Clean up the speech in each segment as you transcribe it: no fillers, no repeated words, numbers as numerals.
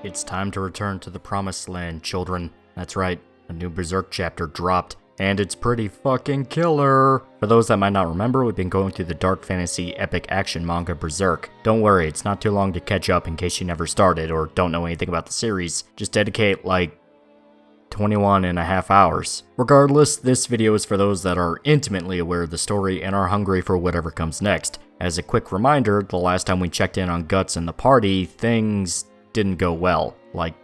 It's time to return to the promised land, children. That's right, a new Berserk chapter dropped, and it's pretty fucking killer! For those that might not remember, we've been going through the dark fantasy epic action manga Berserk. Don't worry, it's not too long to catch up in case you never started or don't know anything about the series. Just dedicate, 21 and a half hours. Regardless, this video is for those that are intimately aware of the story and are hungry for whatever comes next. As a quick reminder, the last time we checked in on Guts and the party, things didn't go well,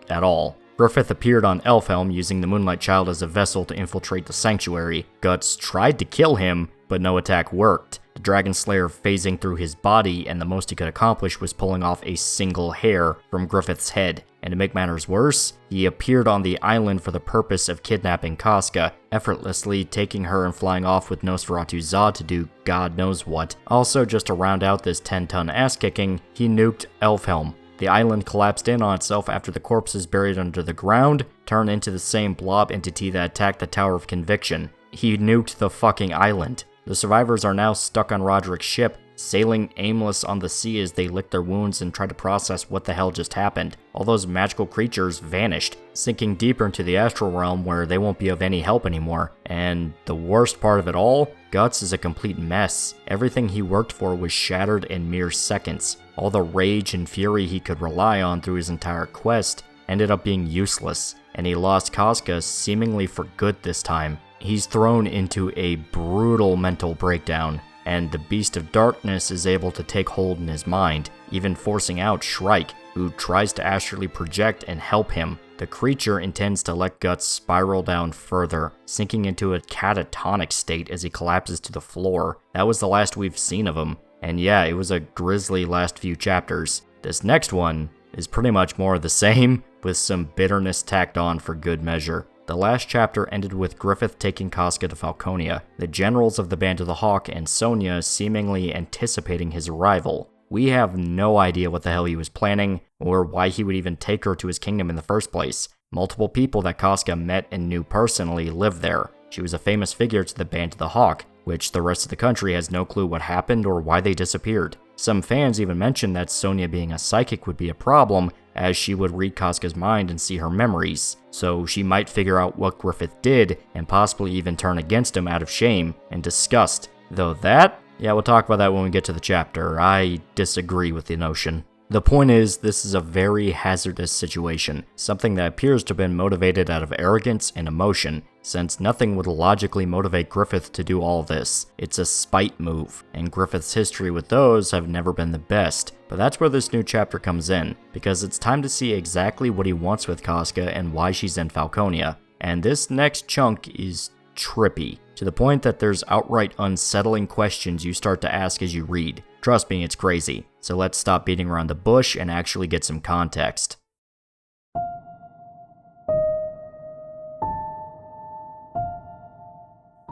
at all. Griffith appeared on Elfhelm using the Moonlight Child as a vessel to infiltrate the sanctuary. Guts tried to kill him, but no attack worked. The Dragon Slayer phasing through his body, and the most he could accomplish was pulling off a single hair from Griffith's head. And to make matters worse, he appeared on the island for the purpose of kidnapping Casca, effortlessly taking her and flying off with Nosferatu Zod to do God knows what. Also, just to round out this 10-ton ass-kicking, he nuked Elfhelm. The island collapsed in on itself after the corpses buried under the ground turned into the same blob entity that attacked the Tower of Conviction. He nuked the fucking island. The survivors are now stuck on Roderick's ship, sailing aimless on the sea as they lick their wounds and try to process what the hell just happened. All those magical creatures vanished, sinking deeper into the astral realm where they won't be of any help anymore. And the worst part of it all, Guts is a complete mess. Everything he worked for was shattered in mere seconds. All the rage and fury he could rely on through his entire quest ended up being useless, and he lost Casca seemingly for good this time. He's thrown into a brutal mental breakdown, and the Beast of Darkness is able to take hold in his mind, even forcing out Shrike, who tries to astrally project and help him. The creature intends to let Guts spiral down further, sinking into a catatonic state as he collapses to the floor. That was the last we've seen of him, and yeah, it was a grisly last few chapters. This next one is pretty much more of the same, with some bitterness tacked on for good measure. The last chapter ended with Griffith taking Casca to Falconia, the generals of the Band of the Hawk and Sonia seemingly anticipating his arrival. We have no idea what the hell he was planning, or why he would even take her to his kingdom in the first place. Multiple people that Casca met and knew personally live there. She was a famous figure to the Band of the Hawk, which the rest of the country has no clue what happened or why they disappeared. Some fans even mentioned that Sonia being a psychic would be a problem, as she would read Casca's mind and see her memories, so she might figure out what Griffith did and possibly even turn against him out of shame and disgust. Though that, yeah, we'll talk about that when we get to the chapter. I disagree with the notion. The point is, this is a very hazardous situation, something that appears to have been motivated out of arrogance and emotion, since nothing would logically motivate Griffith to do all this. It's a spite move, and Griffith's history with those have never been the best. But that's where this new chapter comes in, because it's time to see exactly what he wants with Casca and why she's in Falconia. And this next chunk is trippy, to the point that there's outright unsettling questions you start to ask as you read. Trust me, it's crazy. So let's stop beating around the bush and actually get some context.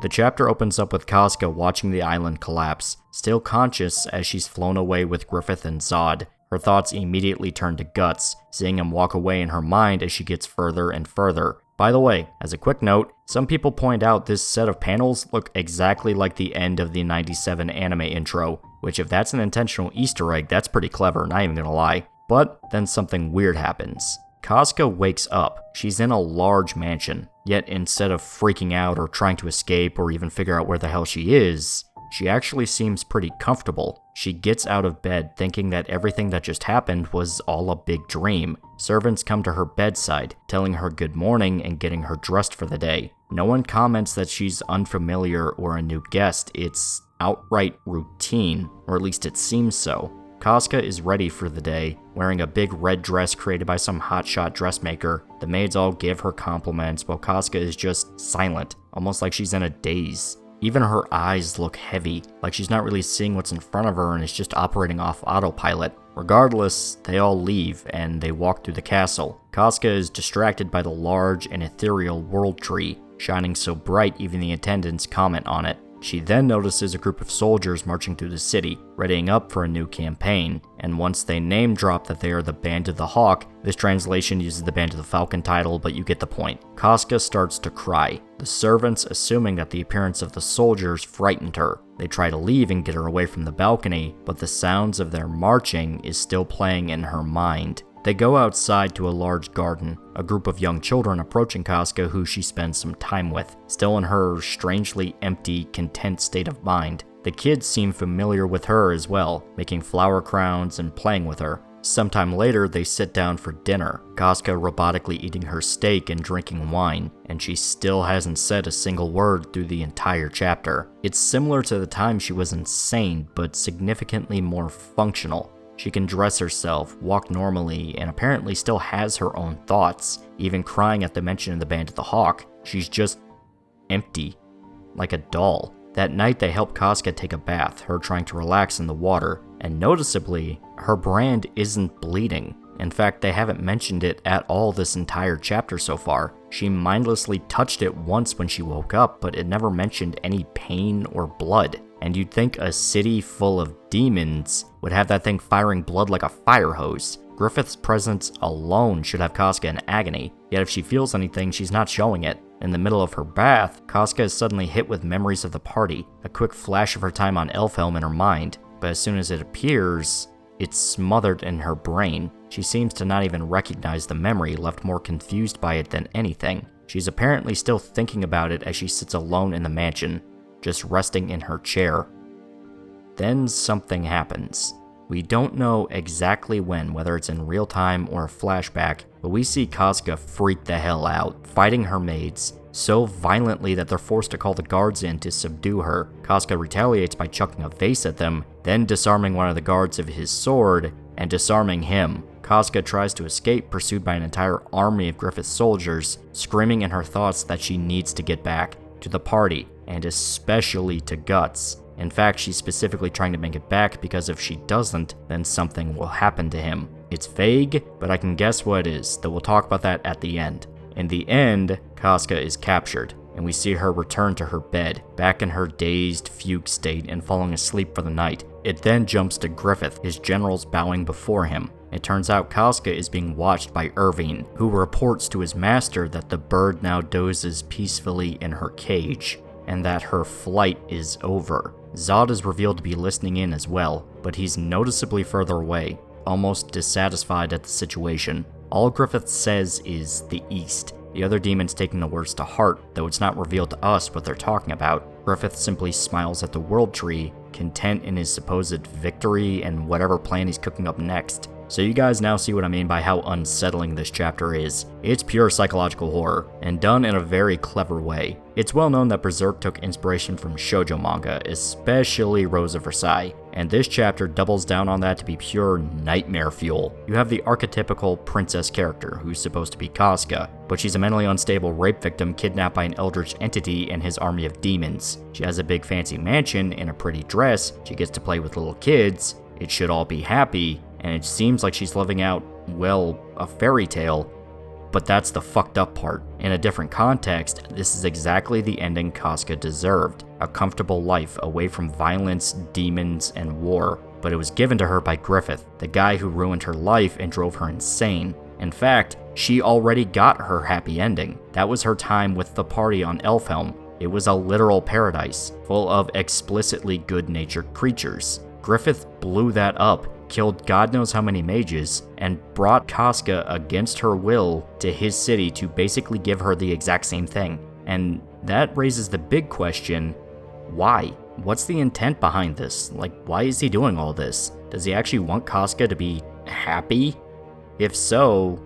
The chapter opens up with Casca watching the island collapse, still conscious as she's flown away with Griffith and Zod. Her thoughts immediately turn to Guts, seeing him walk away in her mind as she gets further and further. By the way, as a quick note, some people point out this set of panels look exactly like the end of the 97 anime intro, which if that's an intentional Easter egg, that's pretty clever, not even gonna lie. But then something weird happens. Casca wakes up. She's in a large mansion, yet instead of freaking out or trying to escape or even figure out where the hell she is, she actually seems pretty comfortable. She gets out of bed thinking that everything that just happened was all a big dream. Servants come to her bedside, telling her good morning and getting her dressed for the day. No one comments that she's unfamiliar or a new guest. It's outright routine, or at least it seems so. Casca is ready for the day, wearing a big red dress created by some hotshot dressmaker. The maids all give her compliments, while Casca is just silent, almost like she's in a daze. Even her eyes look heavy, like she's not really seeing what's in front of her and is just operating off autopilot. Regardless, they all leave and they walk through the castle. Casca is distracted by the large and ethereal world tree, shining so bright even the attendants comment on it. She then notices a group of soldiers marching through the city, readying up for a new campaign, and once they name drop that they are the Band of the Hawk, this translation uses the Band of the Falcon title, but you get the point. Casca starts to cry, the servants assuming that the appearance of the soldiers frightened her. They try to leave and get her away from the balcony, but the sounds of their marching is still playing in her mind. They go outside to a large garden, a group of young children approaching Casca who she spends some time with, still in her strangely empty, content state of mind. The kids seem familiar with her as well, making flower crowns and playing with her. Sometime later, they sit down for dinner, Casca robotically eating her steak and drinking wine, and she still hasn't said a single word through the entire chapter. It's similar to the time she was insane, but significantly more functional. She can dress herself, walk normally, and apparently still has her own thoughts, even crying at the mention of the Band of the Hawk. She's just empty, like a doll. That night they help Casca take a bath, her trying to relax in the water, and noticeably, her brand isn't bleeding. In fact, they haven't mentioned it at all this entire chapter so far. She mindlessly touched it once when she woke up, but it never mentioned any pain or blood. And you'd think a city full of demons would have that thing firing blood like a fire hose. Griffith's presence alone should have Casca in agony, yet if she feels anything, she's not showing it. In the middle of her bath, Casca is suddenly hit with memories of the party, a quick flash of her time on Elfhelm in her mind, but as soon as it appears, it's smothered in her brain. She seems to not even recognize the memory, left more confused by it than anything. She's apparently still thinking about it as she sits alone in the mansion, just resting in her chair. Then something happens. We don't know exactly when, whether it's in real time or a flashback, but we see Casca freak the hell out, fighting her maids so violently that they're forced to call the guards in to subdue her. Casca retaliates by chucking a vase at them, then disarming one of the guards of his sword and disarming him. Casca tries to escape, pursued by an entire army of Griffith's soldiers, screaming in her thoughts that she needs to get back to the party, and especially to Guts. In fact, she's specifically trying to make it back because if she doesn't, then something will happen to him. It's vague, but I can guess what it is, though we'll talk about that at the end. In the end, Casca is captured, and we see her return to her bed, back in her dazed, fugue state and falling asleep for the night. It then jumps to Griffith, his generals bowing before him. It turns out Casca is being watched by Irvine, who reports to his master that the bird now dozes peacefully in her cage, and that her flight is over. Zod is revealed to be listening in as well, but he's noticeably further away, almost dissatisfied at the situation. All Griffith says is the East, the other demons taking the words to heart, though it's not revealed to us what they're talking about. Griffith simply smiles at the World Tree, content in his supposed victory and whatever plan he's cooking up next. So you guys now see what I mean by how unsettling this chapter is. It's pure psychological horror, and done in a very clever way. It's well known that Berserk took inspiration from shoujo manga, especially Rose of Versailles, and this chapter doubles down on that to be pure nightmare fuel. You have the archetypical princess character, who's supposed to be Casca, but she's a mentally unstable rape victim kidnapped by an eldritch entity and his army of demons. She has a big fancy mansion and a pretty dress, she gets to play with little kids, it should all be happy, and it seems like she's living out, well, a fairy tale, but that's the fucked up part. In a different context, this is exactly the ending Casca deserved, a comfortable life away from violence, demons, and war, but it was given to her by Griffith, the guy who ruined her life and drove her insane. In fact, she already got her happy ending. That was her time with the party on Elfhelm. It was a literal paradise, full of explicitly good-natured creatures. Griffith blew that up, killed God knows how many mages, and brought Casca against her will to his city to basically give her the exact same thing. And that raises the big question, why? What's the intent behind this? Like, why is he doing all this? Does he actually want Casca to be happy? If so,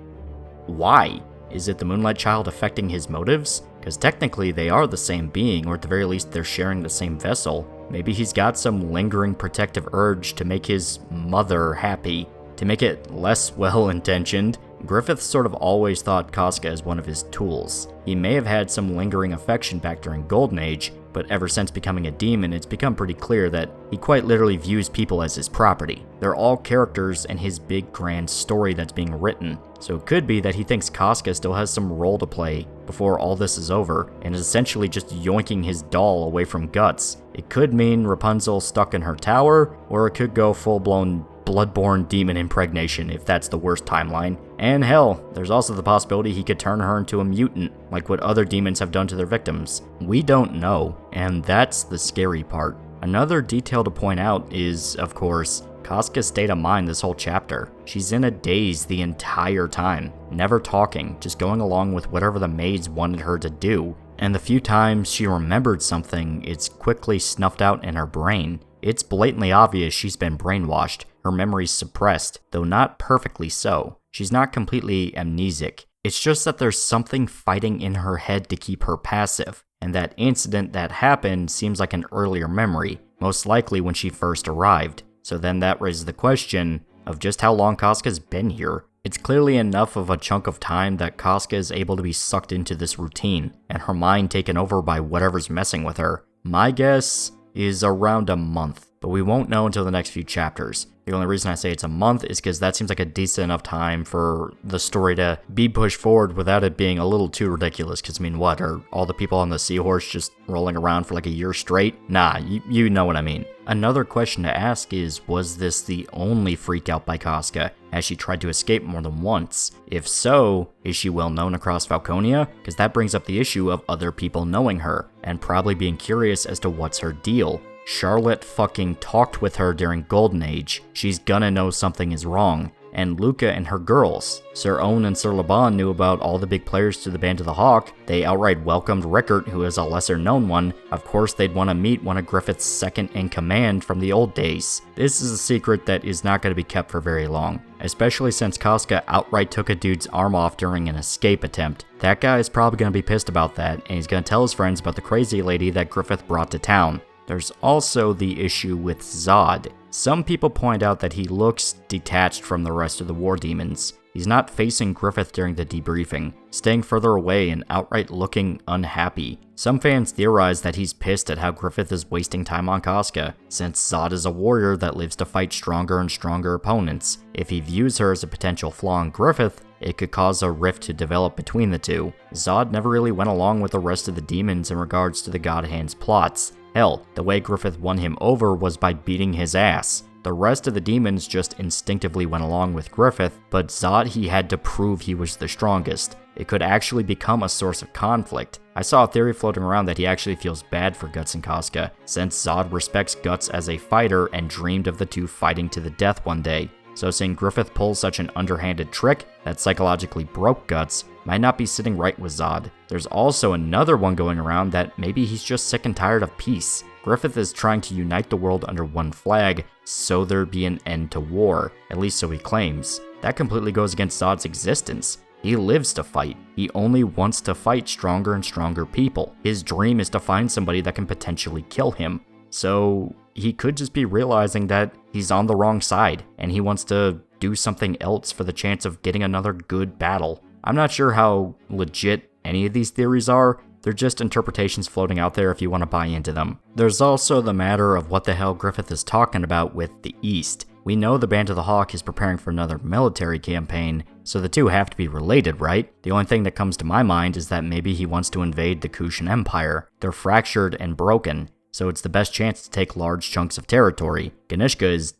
why? Is it the Moonlight Child affecting his motives? Because technically they are the same being, or at the very least they're sharing the same vessel. Maybe he's got some lingering protective urge to make his mother happy. To make it less well-intentioned, Griffith sort of always thought Casca as one of his tools. He may have had some lingering affection back during Golden Age, but ever since becoming a demon, it's become pretty clear that he quite literally views people as his property. They're all characters in his big grand story that's being written, so it could be that he thinks Casca still has some role to play before all this is over, and is essentially just yoinking his doll away from Guts. It could mean Rapunzel stuck in her tower, or it could go full-blown Bloodborne demon impregnation if that's the worst timeline. And hell, there's also the possibility he could turn her into a mutant, like what other demons have done to their victims. We don't know, and that's the scary part. Another detail to point out is, of course, Casca's state of mind this whole chapter. She's in a daze the entire time, never talking, just going along with whatever the maids wanted her to do. And the few times she remembered something, it's quickly snuffed out in her brain. It's blatantly obvious she's been brainwashed, her memory's suppressed, though not perfectly so. She's not completely amnesic. It's just that there's something fighting in her head to keep her passive, and that incident that happened seems like an earlier memory, most likely when she first arrived. So then that raises the question of just how long Casca's been here. It's clearly enough of a chunk of time that Casca is able to be sucked into this routine, and her mind taken over by whatever's messing with her. My guess is around a month, but we won't know until the next few chapters. The only reason I say it's a month is because that seems like a decent enough time for the story to be pushed forward without it being a little too ridiculous. Because, I mean, what, are all the people on the seahorse just rolling around for like a year straight? Nah, you know what I mean. Another question to ask is, was this the only freak out by Casca? Has she tried to escape more than once? If so, is she well known across Falconia? Because that brings up the issue of other people knowing her, and probably being curious as to what's her deal. Charlotte fucking talked with her during Golden Age. She's gonna know something is wrong. And Luca and her girls. Sir Owen and Sir Laban knew about all the big players to the Band of the Hawk. They outright welcomed Rickert, who is a lesser known one. Of course, they'd want to meet one of Griffith's second in command from the old days. This is a secret that is not going to be kept for very long, especially since Casca outright took a dude's arm off during an escape attempt. That guy is probably going to be pissed about that, and he's going to tell his friends about the crazy lady that Griffith brought to town. There's also the issue with Zod. Some people point out that he looks detached from the rest of the war demons. He's not facing Griffith during the debriefing, staying further away and outright looking unhappy. Some fans theorize that he's pissed at how Griffith is wasting time on Casca, since Zod is a warrior that lives to fight stronger and stronger opponents. If he views her as a potential flaw in Griffith, it could cause a rift to develop between the two. Zod never really went along with the rest of the demons in regards to the God Hand's plots. Hell, the way Griffith won him over was by beating his ass. The rest of the demons just instinctively went along with Griffith, but Zod he had to prove he was the strongest. It could actually become a source of conflict. I saw a theory floating around that he actually feels bad for Guts and Casca, since Zod respects Guts as a fighter and dreamed of the two fighting to the death one day. So seeing Griffith pull such an underhanded trick that psychologically broke Guts might not be sitting right with Zod. There's also another one going around that maybe he's just sick and tired of peace. Griffith is trying to unite the world under one flag so there'd be an end to war, at least so he claims. That completely goes against Zod's existence. He lives to fight. He only wants to fight stronger and stronger people. His dream is to find somebody that can potentially kill him. So he could just be realizing that he's on the wrong side, and he wants to do something else for the chance of getting another good battle. I'm not sure how legit any of these theories are. They're just interpretations floating out there if you want to buy into them. There's also the matter of what the hell Griffith is talking about with the East. We know the Band of the Hawk is preparing for another military campaign, so the two have to be related, right? The only thing that comes to my mind is that maybe he wants to invade the Kushan Empire. They're fractured and broken, so it's the best chance to take large chunks of territory. Ganishka is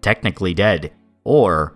technically dead, or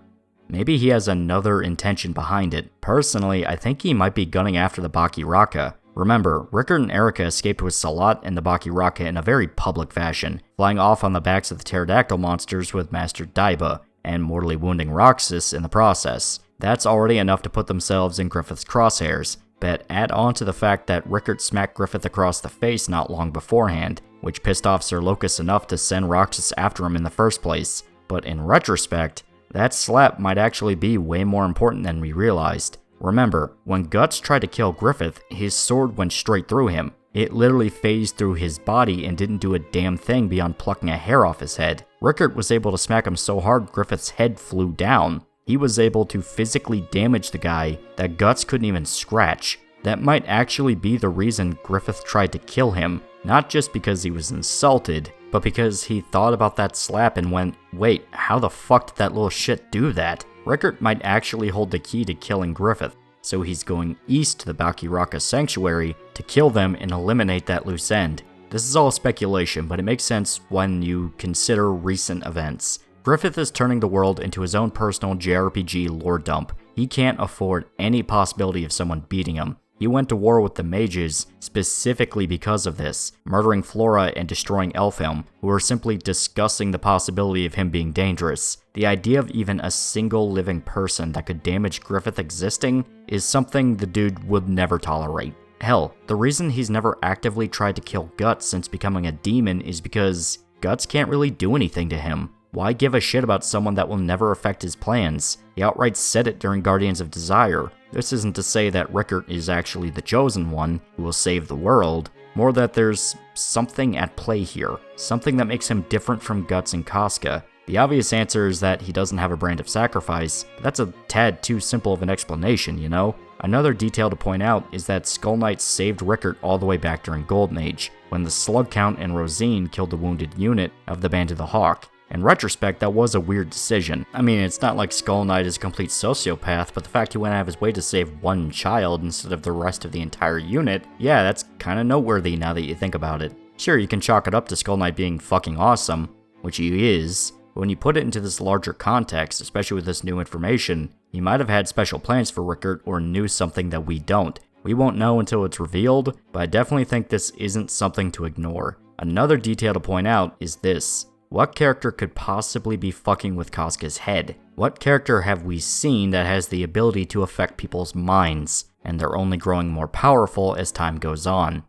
maybe he has another intention behind it. Personally, I think he might be gunning after the Baki Raka. Remember, Rickert and Erica escaped with Salat and the Baki Raka in a very public fashion, flying off on the backs of the pterodactyl monsters with Master Daiba, and mortally wounding Roxas in the process. That's already enough to put themselves in Griffith's crosshairs, but add on to the fact that Rickert smacked Griffith across the face not long beforehand, which pissed off Sir Locus enough to send Roxas after him in the first place. But in retrospect, that slap might actually be way more important than we realized. Remember, when Guts tried to kill Griffith, his sword went straight through him. It literally phased through his body and didn't do a damn thing beyond plucking a hair off his head. Rickert was able to smack him so hard Griffith's head flew down. He was able to physically damage the guy that Guts couldn't even scratch. That might actually be the reason Griffith tried to kill him, not just because he was insulted, but because he thought about that slap and went, wait, how the fuck did that little shit do that? Rickert might actually hold the key to killing Griffith, so he's going east to the Baki Raka Sanctuary to kill them and eliminate that loose end. This is all speculation, but it makes sense when you consider recent events. Griffith is turning the world into his own personal JRPG lore dump. He can't afford any possibility of someone beating him. He went to war with the mages specifically because of this, murdering Flora and destroying Elfhelm, who were simply discussing the possibility of him being dangerous. The idea of even a single living person that could damage Griffith existing is something the dude would never tolerate. Hell, the reason he's never actively tried to kill Guts since becoming a demon is because Guts can't really do anything to him. Why give a shit about someone that will never affect his plans? He outright said it during Guardians of Desire. This isn't to say that Rickert is actually the chosen one who will save the world, more that there's something at play here, something that makes him different from Guts and Casca. The obvious answer is that he doesn't have a brand of sacrifice, but that's a tad too simple of an explanation, you know? Another detail to point out is that Skull Knight saved Rickert all the way back during Golden Age, when the Slug Count and Rosine killed the wounded unit of the Band of the Hawk. In retrospect, that was a weird decision. I mean, it's not like Skull Knight is a complete sociopath, but the fact he went out of his way to save one child instead of the rest of the entire unit, yeah, that's kinda noteworthy now that you think about it. Sure, you can chalk it up to Skull Knight being fucking awesome, which he is, but when you put it into this larger context, especially with this new information, he might have had special plans for Rickert or knew something that we don't. We won't know until it's revealed, but I definitely think this isn't something to ignore. Another detail to point out is this. What character could possibly be fucking with Casca's head? What character have we seen that has the ability to affect people's minds, and they're only growing more powerful as time goes on?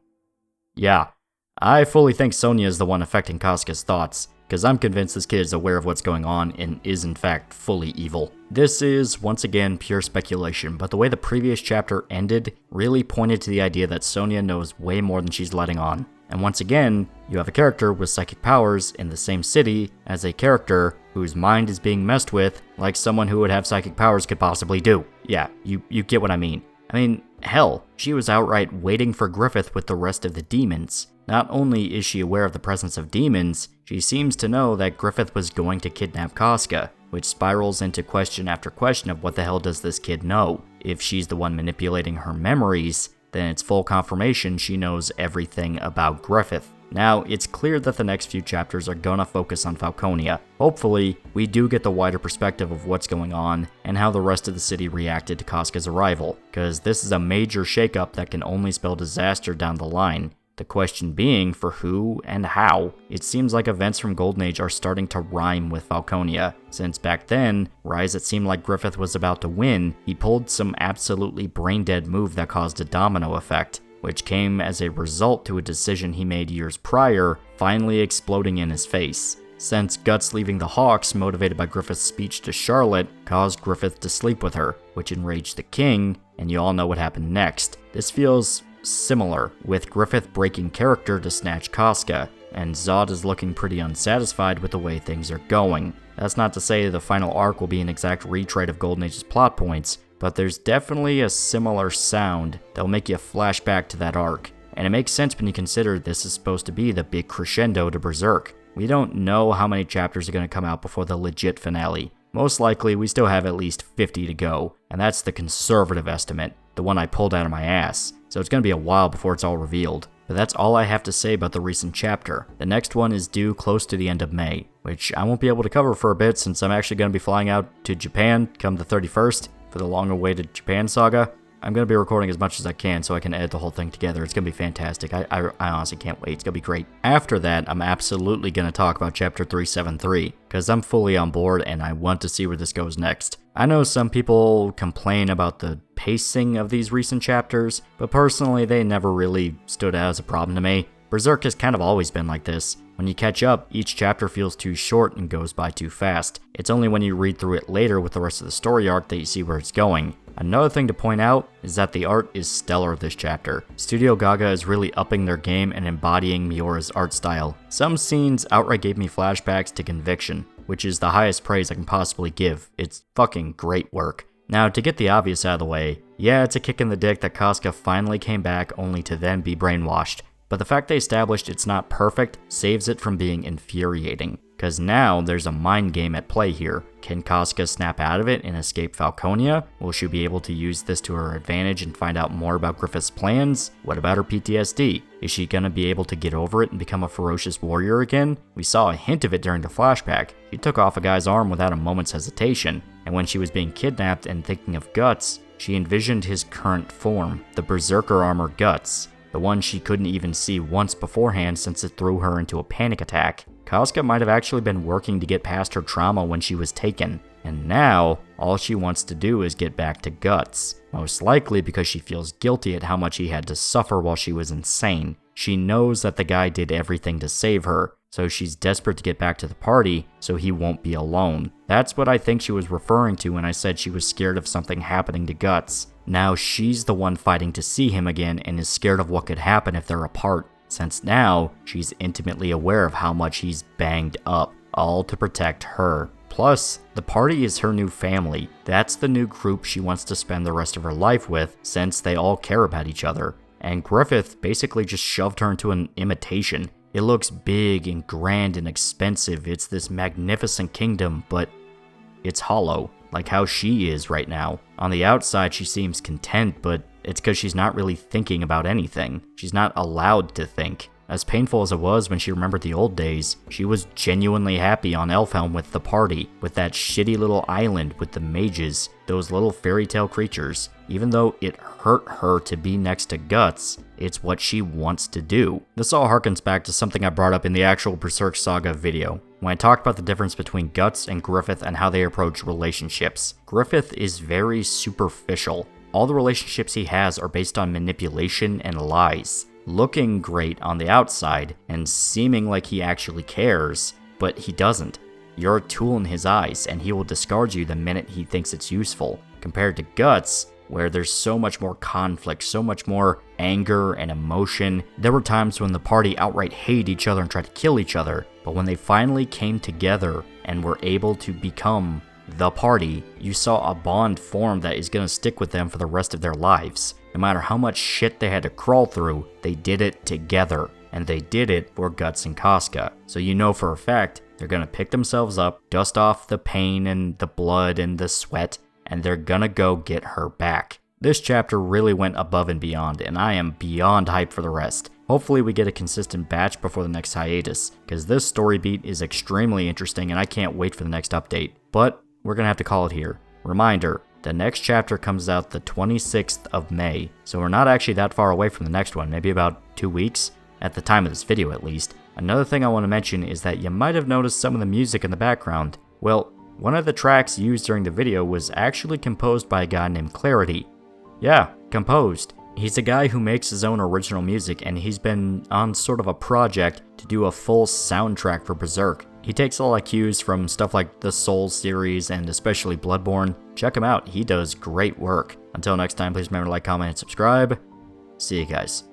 Yeah, I fully think Sonya is the one affecting Casca's thoughts, because I'm convinced this kid is aware of what's going on and is in fact fully evil. This is, once again, pure speculation, but the way the previous chapter ended really pointed to the idea that Sonya knows way more than she's letting on. And once again, you have a character with psychic powers in the same city as a character whose mind is being messed with like someone who would have psychic powers could possibly do. Yeah, you get what I mean. Hell, she was outright waiting for Griffith with the rest of the demons. Not only is she aware of the presence of demons, she seems to know that Griffith was going to kidnap Casca, which spirals into question after question of what the hell does this kid know? If she's the one manipulating her memories, then it's full confirmation she knows everything about Griffith. Now, it's clear that the next few chapters are gonna focus on Falconia. Hopefully, we do get the wider perspective of what's going on and how the rest of the city reacted to Casca's arrival, because this is a major shakeup that can only spell disaster down the line. The question being, for who and how? It seems like events from Golden Age are starting to rhyme with Falconia, since back then, right as it seemed like Griffith was about to win, he pulled some absolutely brain-dead move that caused a domino effect, which came as a result to a decision he made years prior, finally exploding in his face. Since Guts leaving the Hawks, motivated by Griffith's speech to Charlotte, caused Griffith to sleep with her, which enraged the king, and you all know what happened next. This feels similar, with Griffith breaking character to snatch Casca, and Zod is looking pretty unsatisfied with the way things are going. That's not to say the final arc will be an exact retread of Golden Age's plot points, but there's definitely a similar sound that will make you flash back to that arc. And it makes sense when you consider this is supposed to be the big crescendo to Berserk. We don't know how many chapters are going to come out before the legit finale. Most likely, we still have at least 50 to go, and that's the conservative estimate, the one I pulled out of my ass. So it's going to be a while before it's all revealed. But that's all I have to say about the recent chapter. The next one is due close to the end of May, which I won't be able to cover for a bit since I'm actually going to be flying out to Japan come the 31st for the long-awaited Japan saga. I'm going to be recording as much as I can so I can edit the whole thing together. It's going to be fantastic. I honestly can't wait. It's going to be great. After that, I'm absolutely going to talk about Chapter 373, because I'm fully on board and I want to see where this goes next. I know some people complain about the pacing of these recent chapters, but personally, they never really stood out as a problem to me. Berserk has kind of always been like this. When you catch up, each chapter feels too short and goes by too fast. It's only when you read through it later with the rest of the story arc that you see where it's going. Another thing to point out is that the art is stellar this chapter. Studio Gaga is really upping their game and embodying Miora's art style. Some scenes outright gave me flashbacks to Conviction, which is the highest praise I can possibly give. It's fucking great work. Now, to get the obvious out of the way, yeah, it's a kick in the dick that Casca finally came back only to then be brainwashed. But the fact they established it's not perfect saves it from being infuriating. Because now there's a mind game at play here. Can Casca snap out of it and escape Falconia? Will she be able to use this to her advantage and find out more about Griffith's plans? What about her PTSD? Is she gonna be able to get over it and become a ferocious warrior again? We saw a hint of it during the flashback. She took off a guy's arm without a moment's hesitation. And when she was being kidnapped and thinking of Guts, she envisioned his current form, the Berserker armor Guts, the one she couldn't even see once beforehand since it threw her into a panic attack. Casca might have actually been working to get past her trauma when she was taken, and now, all she wants to do is get back to Guts. Most likely because she feels guilty at how much he had to suffer while she was insane. She knows that the guy did everything to save her, so she's desperate to get back to the party so he won't be alone. That's what I think she was referring to when I said she was scared of something happening to Guts. Now she's the one fighting to see him again and is scared of what could happen if they're apart, since now she's intimately aware of how much he's banged up, all to protect her. Plus, the party is her new family. That's the new group she wants to spend the rest of her life with, since they all care about each other. And Griffith basically just shoved her into an imitation. It looks big and grand and expensive. It's this magnificent kingdom, but it's hollow, like how she is right now. On the outside, she seems content, but it's because she's not really thinking about anything. She's not allowed to think. As painful as it was when she remembered the old days, she was genuinely happy on Elfhelm with the party, with that shitty little island with the mages, those little fairy tale creatures. Even though it hurt her to be next to Guts, it's what she wants to do. This all harkens back to something I brought up in the actual Berserk Saga video, when I talked about the difference between Guts and Griffith and how they approach relationships. Griffith is very superficial. All the relationships he has are based on manipulation and lies. Looking great on the outside and seeming like he actually cares, but he doesn't. You're a tool in his eyes, and he will discard you the minute he thinks it's useful. Compared to Guts, where there's so much more conflict, so much more anger and emotion. There were times when the party outright hated each other and tried to kill each other, but when they finally came together and were able to become the party, you saw a bond form that is going to stick with them for the rest of their lives. No matter how much shit they had to crawl through, they did it together, and they did it for Guts and Casca. So you know for a fact, they're going to pick themselves up, dust off the pain and the blood and the sweat, and they're gonna go get her back. This chapter really went above and beyond, and I am beyond hyped for the rest. Hopefully we get a consistent batch before the next hiatus, because this story beat is extremely interesting and I can't wait for the next update. But we're gonna have to call it here. Reminder, the next chapter comes out the 26th of May, so we're not actually that far away from the next one, maybe about 2 weeks, at the time of this video at least. Another thing I want to mention is that you might have noticed some of the music in the background. Well, one of the tracks used during the video was actually composed by a guy named Clarity. Yeah, composed. He's a guy who makes his own original music, and he's been on sort of a project to do a full soundtrack for Berserk. He takes a lot of cues from stuff like the Souls series and especially Bloodborne. Check him out, he does great work. Until next time, please remember to like, comment, and subscribe. See you guys.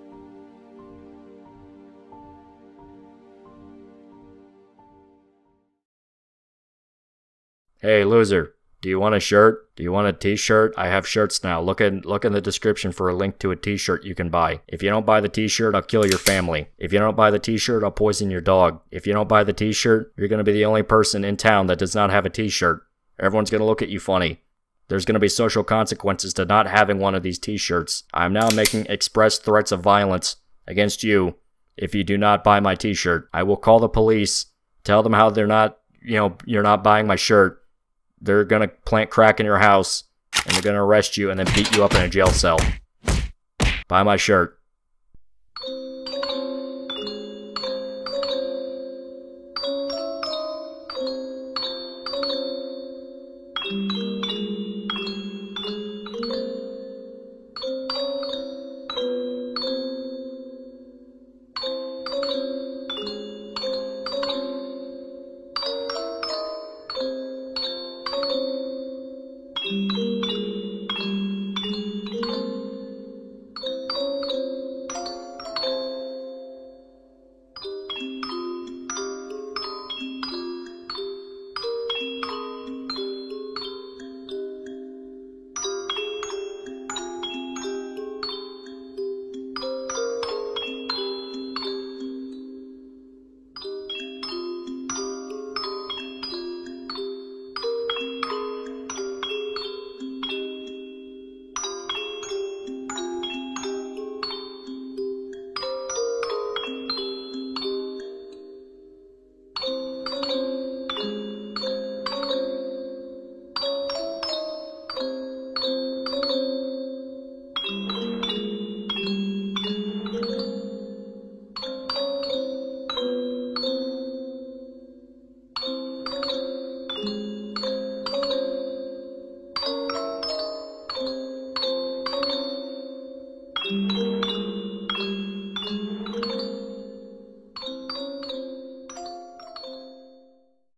Hey loser, do you want a shirt? Do you want a t-shirt? I have shirts now. Look in the description for a link to a t-shirt you can buy. If you don't buy the t-shirt, I'll kill your family. If you don't buy the t-shirt, I'll poison your dog. If you don't buy the t-shirt, you're going to be the only person in town that does not have a t-shirt. Everyone's going to look at you funny. There's going to be social consequences to not having one of these t-shirts. I'm now making express threats of violence against you if you do not buy my t-shirt. I will call the police, tell them how you're not buying my shirt. They're gonna plant crack in your house, and they're gonna arrest you and then beat you up in a jail cell. Buy my shirt.